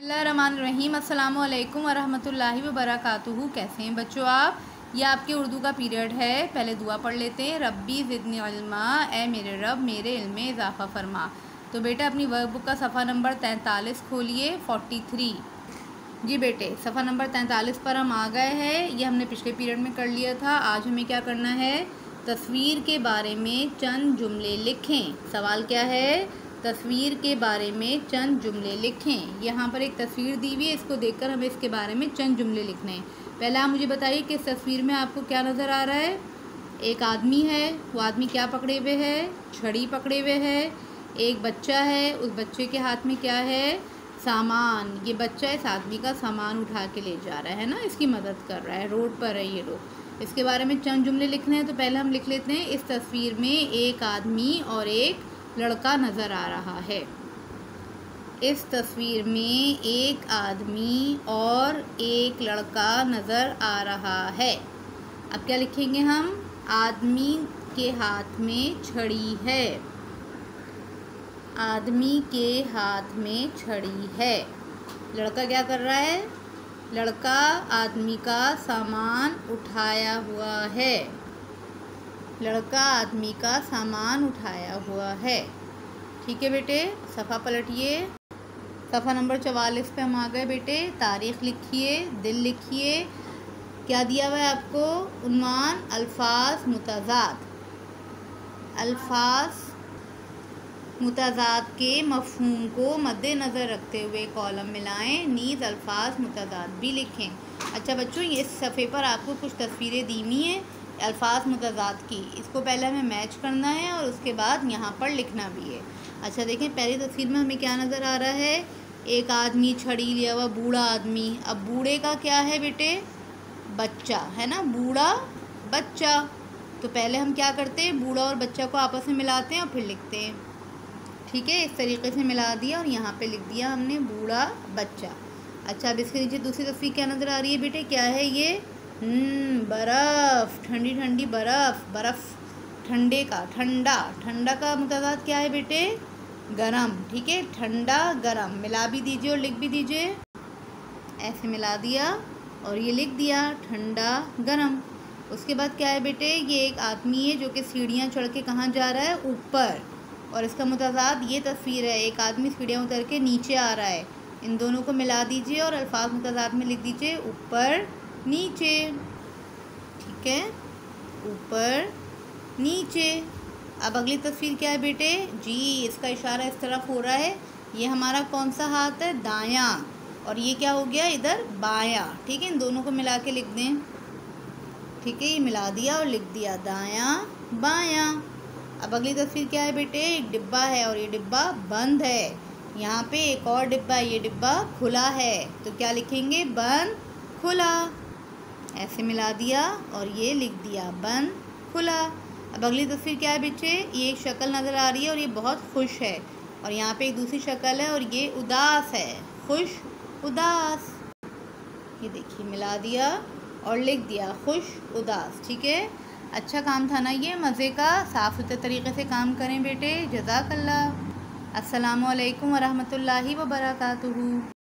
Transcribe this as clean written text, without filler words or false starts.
बिस्मिल्लाहिर्रहमानिर्रहीम। अस्सलामु अलैकुम वरहमतुल्लाहि वबरकातुहू। कैसे हैं बच्चों आप? ये आपके उर्दू का पीरियड है। पहले दुआ पढ़ लेते हैं। रब्बी ज़िदनी इल्मा, ए मेरे रब मेरे इल्म में इजाफ़ा फरमा। तो बेटा अपनी वर्कबुक का सफ़ा नंबर 43 खोलिए। 43 जी बेटे, सफ़ा नंबर 43 पर हम आ गए हैं। ये हमने पिछले पीरियड में कर लिया था। आज हमें क्या करना है? तस्वीर के बारे में चंद जुमले लिखें। सवाल क्या है? तस्वीर के बारे में चंद जुमले लिखें। यहाँ पर एक तस्वीर दी हुई है, इसको देखकर हमें इसके बारे में चंद जुमले लिखने हैं। पहले आप मुझे बताइए कि इस तस्वीर में आपको क्या नज़र आ रहा है? एक आदमी है। वो आदमी क्या पकड़े हुए है? छड़ी पकड़े हुए है। एक बच्चा है, उस बच्चे के हाथ में क्या है? सामान। ये बच्चा इस आदमी का सामान उठा के ले जा रहा है ना, इसकी मदद कर रहा है। रोड पर है ये लोग। इसके बारे में चंद जुमले लिखने हैं। तो पहले हम लिख लेते हैं, इस तस्वीर में एक आदमी और एक लड़का नज़र आ रहा है। इस तस्वीर में एक आदमी और एक लड़का नज़र आ रहा है। अब क्या लिखेंगे हम? आदमी के हाथ में छड़ी है। आदमी के हाथ में छड़ी है। लड़का क्या कर रहा है? लड़का आदमी का सामान उठाया हुआ है। लड़का आदमी का सामान उठाया हुआ है। ठीक है बेटे, सफ़ा पलटिए। सफ़ा नंबर 44 पे हम आ गए बेटे। तारीख़ लिखिए, दिन लिखिए। क्या दिया हुआ है आपको? उन्वान अल्फाज मुतज़ाद। अल्फाज मुतज़ाद के मफ़हूम को मद्देनज़र रखते हुए कॉलम मिलाएं। नीज़ अल्फाज मुतज़ाद भी लिखें। अच्छा बच्चों, इस सफ़े पर आपको कुछ तस्वीरें दी हुई हैं अल्फाज मुतज़ाद की। इसको पहले हमें मैच करना है और उसके बाद यहाँ पर लिखना भी है। अच्छा देखें, पहली तस्वीर में हमें क्या नज़र आ रहा है? एक आदमी छड़ी लिया हुआ, बूढ़ा आदमी। अब बूढ़े का क्या है बेटे? बच्चा है ना, बूढ़ा बच्चा। तो पहले हम क्या करते हैं? बूढ़ा और बच्चा को आपस में मिलाते हैं और फिर लिखते हैं। ठीक है, इस तरीके से मिला दिया और यहाँ पे लिख दिया हमने बूढ़ा बच्चा। अच्छा, अब इसके नीचे दूसरी तस्वीर क्या नज़र आ रही है बेटे? क्या है ये? बर्फ़, ठंडी ठंडी बर्फ़। बर्फ़ ठंडे का, ठंडा। ठंडा का मुतज़ाद क्या है बेटे? गरम। ठीक है, ठंडा गरम। मिला भी दीजिए और लिख भी दीजिए। ऐसे मिला दिया और ये लिख दिया, ठंडा गरम। उसके बाद क्या है बेटे? ये एक आदमी है जो कि सीढ़ियाँ चढ़ के कहाँ जा रहा है? ऊपर। और इसका मुतज़ाद ये तस्वीर है, एक आदमी सीढ़ियाँ उतर के नीचे आ रहा है। इन दोनों को मिला दीजिए और अल्फाज मुतज़ाद में लिख दीजिए, ऊपर नीचे। ठीक है, ऊपर नीचे। अब अगली तस्वीर क्या है बेटे? जी, इसका इशारा इस तरफ हो रहा है। ये हमारा कौन सा हाथ है? दायां। और ये क्या हो गया इधर? बायां। ठीक है, इन दोनों को मिला के लिख दें। ठीक है, ये मिला दिया और लिख दिया, दायां बायां। अब अगली तस्वीर क्या है बेटे? एक डिब्बा है और ये डिब्बा बंद है। यहाँ पे एक और डिब्बा है, ये डिब्बा खुला है। तो क्या लिखेंगे? बंद खुला। ऐसे मिला दिया और ये लिख दिया, बंद खुला। अब अगली तस्वीर क्या है बच्चे? ये एक शक्ल नज़र आ रही है और ये बहुत खुश है। और यहाँ पे एक दूसरी शक्ल है और ये उदास है। खुश उदास। ये देखिए, मिला दिया और लिख दिया, खुश उदास। ठीक है, अच्छा काम था ना ये, मज़े का। साफ़ सुथरे तरीके से काम करें बेटे। जज़ाकल्लाह। अस्सलामु अलैकुम वरहमतुल्लाहि वबरकातुहू।